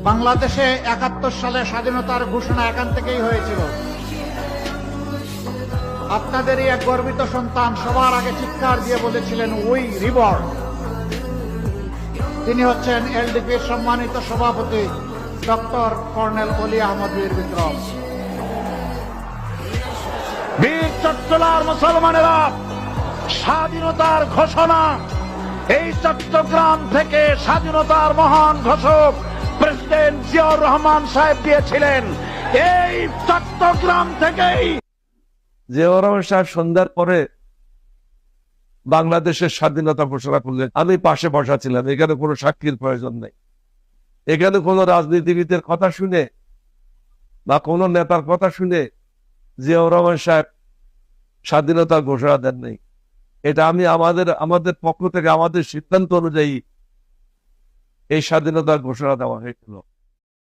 বাংলাদেশে ৭১ সালে স্বাধীনতার ঘোষণা এখান থেকেই হয়েছিল। আপনাদেরই এক গর্বিত সন্তান সবার আগে চিৎকার দিয়ে বলেছিলেন উই রিবর্ন। তিনি হচ্ছেন এলডিপির সম্মানিত সভাপতি ডক্টর কর্নেল অলি আহমদ বীর বিক্রম। বীর চট্টলার মুসলমানেরা, স্বাধীনতার ঘোষণা এই চট্টগ্রাম থেকে স্বাধীনতার মহান ঘোষক প্রেসিডেন্ট জিয়াউর রহমান সাহেব দিয়েছিলেন। এই চট্টগ্রাম থেকেই জিয়াউর রহমান সাহেব সন্ধ্যার পরে বাংলাদেশের স্বাধীনতা ঘোষণা করলেন। আমি পাশে বসা ছিলাম। এখানে কোনো সাক্ষীর প্রয়োজন নেই। এখানে কোনো রাজনীতিবিদের কথা শুনে বা কোনো নেতার কথা শুনে জিয়াউর রহমান সাহেব স্বাধীনতার ঘোষণা দেন নাই। এটা আমি আমাদের পক্ষ থেকে আমাদের সিদ্ধান্ত অনুযায়ী এই স্বাধীনতার ঘোষণা দেওয়া হয়েছিল।